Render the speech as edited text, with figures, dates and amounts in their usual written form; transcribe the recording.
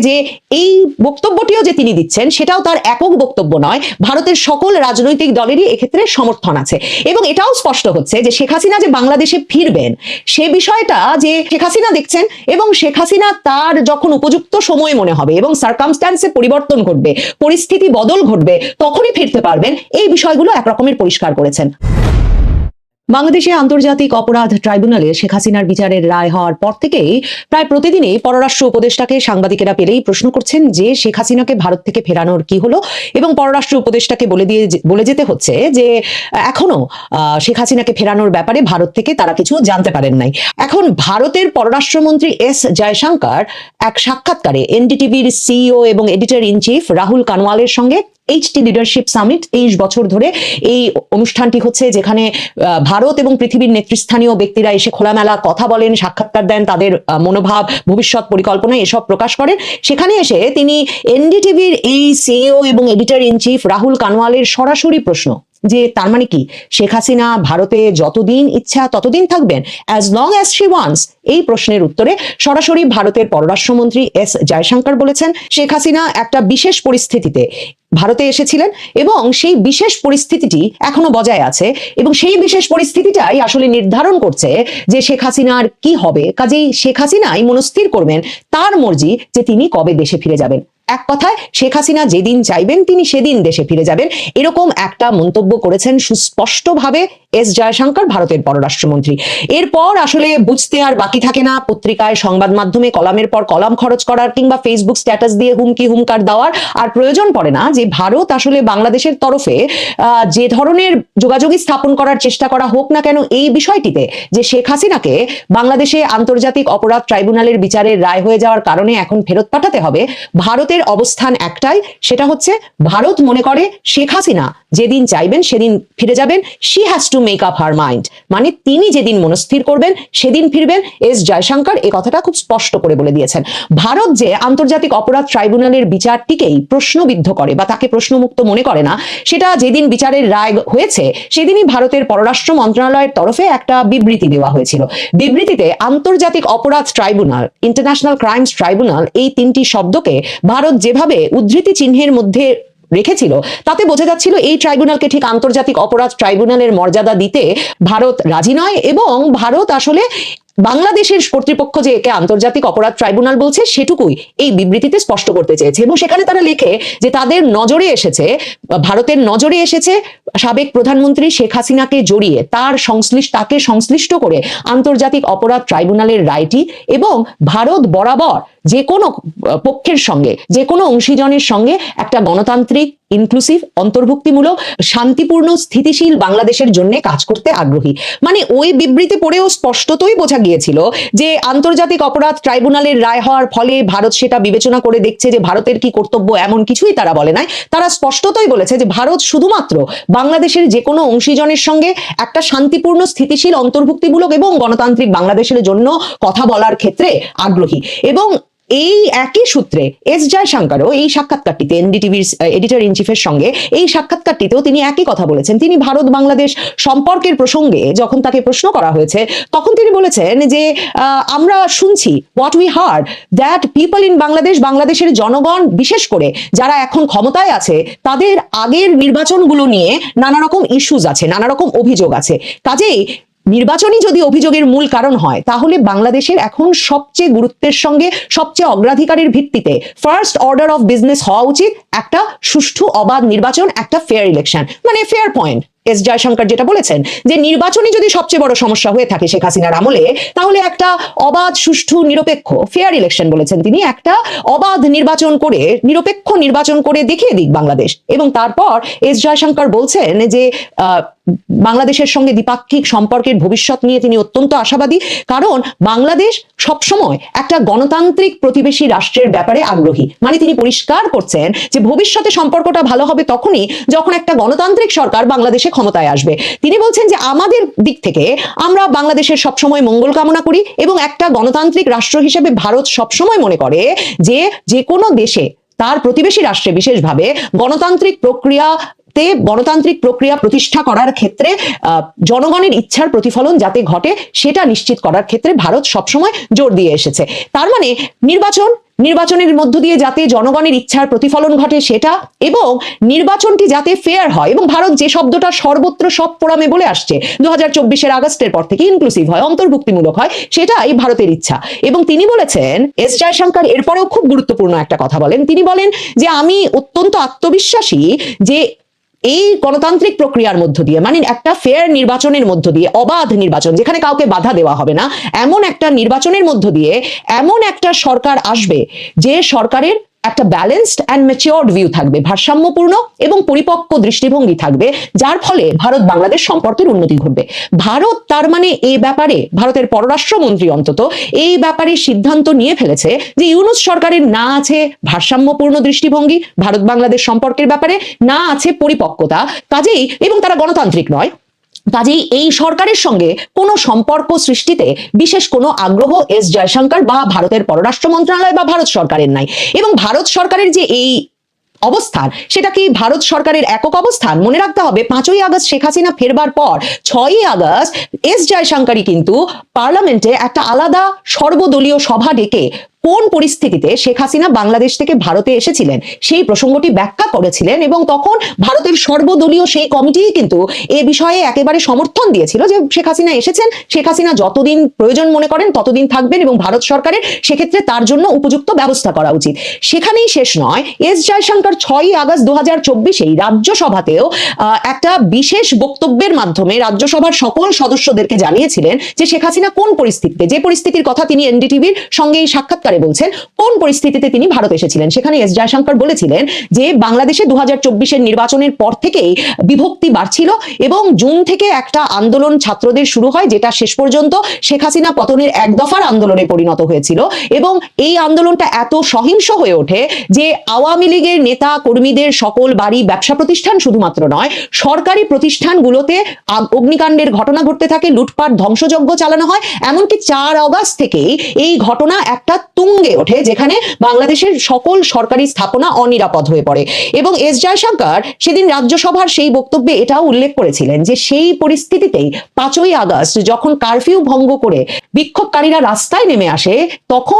যে এই বক্তব্যটিও যে তিনি দিচ্ছেন সেটাও তার একক বক্তব্য নয়, ভারতের সকল রাজনৈতিক দলেরই এক্ষেত্রে সমর্থন আছে। এবং এটাও স্পষ্ট হচ্ছে যে শেখ হাসিনা যে বাংলাদেশে ফিরবেন সে বিষয়টা যে শেখ হাসিনা দেখছেন, এবং শেখ হাসিনা তার যখন উপযুক্ত সময় মনে হবে এবং সার্কামস্ট্যান্সে পরিবর্তন ঘটবে, পরিস্থিতি বদল ঘটবে, তখনই ফিরতে পারবেন, এই বিষয়গুলো একরকমের পরিষ্কার করেছেন। বাংলাদেশে আন্তর্জাতিক অপরাধ ট্রাইব্যুনালে শেখ হাসিনার বিচারের রায় হওয়ার পর থেকেই প্রায় প্রতিদিনই পররাষ্ট্র উপদেষ্টাকে সাংবাদিকেরা পেলেই প্রশ্ন করছেন যে শেখ হাসিনাকে ভারত থেকে ফেরানোর কি হলো, এবং পররাষ্ট্র উপদেষ্টাকে বলে যেতে হচ্ছে যে এখনো শেখ হাসিনাকে ফেরানোর ব্যাপারে ভারত থেকে তারা কিছু জানতে পারেন নাই। এখন ভারতের পররাষ্ট্রমন্ত্রী এস জয়শঙ্কর এক সাক্ষাৎকারে এনডিটিভির সিইও এবং এডিটর ইন চিফ রাহুল কানওয়ালের সঙ্গে এইচটি লিডারশিপ সামিট 23 বছর ধরে এই অনুষ্ঠানটি হচ্ছে, যেখানে ভারত এবং পৃথিবীর নেতৃস্থানীয় ব্যক্তিরা এসে খোলামেলা কথা বলেন, সাক্ষাৎকার দেন, তাদের মনোভাব, ভবিষ্যৎ পরিকল্পনা এসব প্রকাশ করেন। সেখানে এসে তিনি এনডিটিভির এই সিইও এবং এডিটর ইন চিফ রাহুল কানওয়ালের সরাসরি প্রশ্ন যে তার মানে কি শেখ হাসিনা ভারতে যতদিন ইচ্ছা ততদিন থাকবেন, as long as she wants, এই প্রশ্নের উত্তরে সরাসরি ভারতের পররাষ্ট্রমন্ত্রী এস জয়শঙ্কর বলেছেন শেখ হাসিনা একটা বিশেষ পরিস্থিতিতে ভারতে এসেছিলেন এবং সেই বিশেষ পরিস্থিতিটি এখনো বজায় আছে, এবং সেই বিশেষ পরিস্থিতিটাই আসলে নির্ধারণ করছে যে শেখ হাসিনার কি হবে। কাজেই শেখ হাসিনাই মনস্থির করবেন তার মর্জি যে তিনি কবে দেশে ফিরে যাবেন। এক কথায় শেখ হাসিনা যেদিন চাইবেন তিনি সেদিন দেশে ফিরে যাবেন, এরকম একটা মন্তব্য করেছেন সুস্পষ্টভাবে এস জয়শঙ্কর, ভারতের পররাষ্ট্রমন্ত্রী। এরপর আসলে বুঝতে আর বাকি থাকে না পত্রিকায়, সংবাদ মাধ্যমে কলামের পর কলাম খরচ করার কিংবা ফেসবুক স্ট্যাটাস দিয়ে হুমকার দেওয়ার আর প্রয়োজন পড়ে না যে ভারত আসলে বাংলাদেশের তরফে যে ধরনের যোগাযোগই স্থাপন করার চেষ্টা করা হোক না কেন এই বিষয়টিতে, যে শেখ হাসিনাকে বাংলাদেশে আন্তর্জাতিক অপরাধ ট্রাইব্যুনালের বিচারের রায় হয়ে যাওয়ার কারণে এখন ফেরত পাঠাতে হবে, ভারতের অবস্থান একটাই, সেটা হচ্ছে ভারত মনে করে শেখ হাসিনা যেদিন চাইবেন সেদিন ফিরে যাবেন, she has to make up her mind, মানে তিনি যেদিন মনস্থির করবেন সেদিন ফিরবেন। এস জয়শঙ্কর এই কথাটা খুব স্পষ্ট করে বলে দিয়েছেন। ভারত যে আন্তর্জাতিক অপরাধ ট্রাইব্যুনালের বিচারটিকেই প্রশ্নবিদ্ধ করে বা তাকে প্রশ্নমুক্ত মনে করে না, সেটা যেদিন বিচারের রায় হয়েছে সেদিনই ভারতের পররাষ্ট্র মন্ত্রণালয়ের তরফে একটা বিবৃতি দেওয়া হয়েছিল। বিবৃতিতে আন্তর্জাতিক অপরাধ ট্রাইব্যুনাল, ইন্টারন্যাশনাল ক্রাইমস ট্রাইব্যুনাল, এই তিনটি শব্দকে ভারত যেভাবে উদ্ধৃতি চিহ্নের মধ্যে রেখেছিল তাতে বোঝা যাচ্ছিল এই ট্রাইব্যুনালকে ঠিক আন্তর্জাতিক অপরাধ ট্রাইব্যুনালের মর্যাদা দিতে ভারত রাজি নয়, এবং ভারত আসলে বাংলাদেশের কর্তৃপক্ষ যে একে আন্তর্জাতিক অপরাধ ট্রাইব্যুনাল বলছে সেটুকুই এই বিবৃতিতে স্পষ্ট করতে চেয়েছে। এবং সেখানে তারা লেখে যে তাদের নজরে এসেছে, ভারতের নজরে এসেছে সাবেক প্রধানমন্ত্রী শেখ হাসিনাকে জড়িয়ে তাকে সংশ্লিষ্ট করে আন্তর্জাতিক অপরাধ ট্রাইব্যুনালের রায়টি, এবং ভারত বরাবর যে কোনো পক্ষের সঙ্গে, যে কোনো অংশীজনের সঙ্গে একটা গণতান্ত্রিক, ইনক্লুসিভ, অন্তর্ভুক্তিমূলক, শান্তিপূর্ণ, স্থিতিশীল বাংলাদেশের জন্য কাজ করতে আগ্রহী। মানে ওই বিবৃতি পড়েও স্পষ্টতই বোঝা গিয়েছিল যে আন্তর্জাতিক অপরাধ ট্রাইব্যুনালের রায় হওয়ার ফলে ভারত সেটা বিবেচনা করে দেখছে যে ভারতের কি কর্তব্য, এমন কিছুই তারা বলে নাই। তারা স্পষ্টতই বলেছে যে ভারত শুধুমাত্র বাংলাদেশের যে কোনো অংশীজনের সঙ্গে একটা শান্তিপূর্ণ, স্থিতিশীল, অন্তর্ভুক্তিমূলক এবং গণতান্ত্রিক বাংলাদেশের জন্য কথা বলার ক্ষেত্রে আগ্রহী। এবং এই একই সূত্রে এস জয়শঙ্করও এই সাক্ষাৎকারটিতে, এনডিটিভির এডিটর ইন চিফের সঙ্গে এই সাক্ষাৎকারটিতেও তিনি একই কথা বলেছেন। তিনি ভারত বাংলাদেশ সম্পর্কের প্রসঙ্গে যখন তাকে প্রশ্ন করা হয়েছে তখন তিনি বলেছেন যে আমরা শুনছি, what we heard, that people in Bangladesh, বাংলাদেশের জনগণ বিশেষ করে যারা এখন ক্ষমতায় আছে তাদের আগের নির্বাচনগুলো নিয়ে নানা রকম ইস্যুজ আছে, নানা রকম অভিযোগ আছে। কাজেই নির্বাচনই যদি অভিযোগের মূল কারণ হয় তাহলে বাংলাদেশের এখন সবচেয়ে গুরুত্বের সঙ্গে, সবচেয়ে অগ্রাধিকারের ভিত্তিতে ফার্স্ট অর্ডার অফ বিজনেস হওয়া উচিত একটা সুষ্ঠু, অবাধ নির্বাচন, একটা ফেয়ার ইলেকশন। মানে ফেয়ার পয়েন্ট এস জয়শঙ্কর যেটা বলেছেন যে নির্বাচনই যদি সবচেয়ে বড় সমস্যা হয়ে থাকে শেখ হাসিনার আমলে, তাহলে একটা অবাধ, সুষ্ঠু, নিরপেক্ষ, ফেয়ার ইলেকশন বলেছেন তিনি, একটা অবাধ নির্বাচন করে, নিরপেক্ষ নির্বাচন করে দেখিয়ে দিক বাংলাদেশ। এবং তারপর এস জয়শঙ্কর বলছেন যে বাংলাদেশের সঙ্গে দ্বিপাক্ষিক সম্পর্কের ভবিষ্যৎ নিয়ে তিনি অত্যন্ত আশাবাদী, কারণ বাংলাদেশ সবসময় একটা গণতান্ত্রিক প্রতিবেশী রাষ্ট্রের ব্যাপারে আগ্রহী। মানে তিনি পরিষ্কার করছেন যে ভবিষ্যতে সম্পর্কটা ভালো হবে তখনই যখন একটা গণতান্ত্রিক সরকার বাংলাদেশে ক্ষমতায় আসবে। তিনি বলছেন যে আমাদের দিক থেকে আমরা বাংলাদেশের সবসময় মঙ্গল কামনা করি, এবং একটা গণতান্ত্রিক রাষ্ট্র হিসেবে ভারত সবসময় মনে করে যে যে কোনো দেশে তার প্রতিবেশী রাষ্ট্রে বিশেষভাবে গণতান্ত্রিক প্রক্রিয়া গণতান্ত্রিক প্রক্রিয়া প্রতিষ্ঠা করার ক্ষেত্রে জনগণের ইচ্ছার প্রতিফলন যাতে ঘটে সেটা নিশ্চিত করার ক্ষেত্রে ভারত সবসময় জোর দিয়ে এসেছে। তার মানে নির্বাচনের মধ্য দিয়ে যাতে জনগণের ইচ্ছার প্রতিফলন ঘটে সেটা, এবং নির্বাচনটি যাতে ফেয়ার হয়, এবং ভারত যে শব্দটা সর্বত্র সব ফোরামে বলে আসছে 2024 আগস্টের পর থেকে ইনক্লুসিভ হয়, অন্তর্ভুক্তিমূলক হয়, সেটাই ভারতের ইচ্ছা। এবং তিনি বলেছেন, এস জয়শঙ্কর এরপরেও খুব গুরুত্বপূর্ণ একটা কথা বলেন, তিনি বলেন যে আমি অত্যন্ত আত্মবিশ্বাসী যে এই গণতান্ত্রিক প্রক্রিয়ার মধ্য দিয়ে, মানে একটা ফেয়ার নির্বাচনের মধ্য দিয়ে, অবাধ নির্বাচন যেখানে কাউকে বাধা দেওয়া হবে না, এমন একটা নির্বাচনের মধ্য দিয়ে এমন একটা সরকার আসবে যে সরকারের একটা ব্যালেন্সড অ্যান্ড ম্যাচিওরড ভিউ থাকবে, ভারসাম্যপূর্ণ এবং পরিপক্ক দৃষ্টিভঙ্গি থাকবে, যার ফলে ভারত বাংলাদেশ সম্পর্কের উন্নতি ঘটবে। ভারত তার মানে এই ব্যাপারে, ভারতের পররাষ্ট্রমন্ত্রী অন্তত এই ব্যাপারে সিদ্ধান্ত নিয়ে ফেলেছে যে ইউনূস সরকারের না আছে ভারসাম্যপূর্ণ দৃষ্টিভঙ্গি ভারত বাংলাদেশ সম্পর্কের ব্যাপারে, না আছে পরিপক্কতা, কাজেই, এবং তারা গণতান্ত্রিক নয়, কাজেই এই সরকারের সঙ্গে কোনো সম্পর্ক সৃষ্টিতে বিশেষ কোনো আগ্রহ এস জয়শঙ্কর বা ভারতের পররাষ্ট্র মন্ত্রণালয় বা ভারত সরকারের নাই। এবং ভারত সরকারের যে এই অবস্থান, সেটা কি ভারত সরকারের একক অবস্থান? মনে রাখতে হবে 5ই আগস্ট শেখ হাসিনা ফেরবার পর 6ই আগস্ট এস জয়শঙ্করই কিন্তু পার্লামেন্টে একটা আলাদা সর্বদলীয় সভা ডেকে কোন পরিস্থিতিতে শেখ হাসিনা বাংলাদেশ থেকে ভারতে এসেছিলেন সেই প্রসঙ্গটি ব্যাখ্যা করেছিলেন, এবং তখন ভারতের সর্বদলীয় সেই কমিটি কিন্তু এ বিষয়ে একেবারে সমর্থন দিয়েছিল যে শেখ হাসিনা এসেছেন, শেখ হাসিনা যতদিন প্রয়োজন মনে করেন ততদিন থাকবেন, এবং ভারত সরকারের সেক্ষেত্রে তার জন্য উপযুক্ত ব্যবস্থা করা উচিত। সেখানেই শেষ নয়, এস জয়শঙ্কর 6ই আগস্ট 2024 রাজ্যসভাতেও একটা বিশেষ বক্তব্যের মাধ্যমে রাজ্যসভার সকল সদস্যদেরকে জানিয়েছিলেন যে শেখ হাসিনা কোন পরিস্থিতিতে, যে পরিস্থিতির কথা তিনি এনডিটিভির সঙ্গে এই সাক্ষাৎকার বলছেন, কোন পরিস্থিতিতে তিনি ভারত এসেছিলেন। সেখানে এস জয়শঙ্কর বলেছিলেন যে বাংলাদেশে 2024 নির্বাচনের পর থেকেই বিভক্তি বাড়ছিল, এবং জুন থেকে একটা আন্দোলন ছাত্রদের শুরু হয়, যেটা শেষ পর্যন্ত শেখ হাসিনা পতনের এক দফার আন্দোলনে পরিণত হয়েছিল, এবং এই আন্দোলনটা এত সহিংস হয়ে ওঠে যে আওয়ামী লীগের নেতা কর্মীদের সকল বাড়ি, ব্যবসা প্রতিষ্ঠান শুধুমাত্র নয়, সরকারি প্রতিষ্ঠানগুলোতে অগ্নিকাণ্ডের ঘটনা ঘটতে থাকে, লুটপাট, ধ্বংসযজ্ঞ চালানো হয়। এমনকি 4 আগস্ট থেকেই এই ঘটনা একটা তুঙ্গে ওঠে, যেখানে বাংলাদেশের সকল সরকারি স্থাপনা অনিরাপদ হয়ে পড়ে। এবং এস জয়শঙ্কর সেদিন রাজ্যসভার সেই বক্তব্যে এটাও উল্লেখ করেছিলেন যে সেই পরিস্থিতিতেই 5ই আগস্ট যখন কারফিউ ভঙ্গ করে বিক্ষোভকারীরা রাস্তায় নেমে আসে, তখন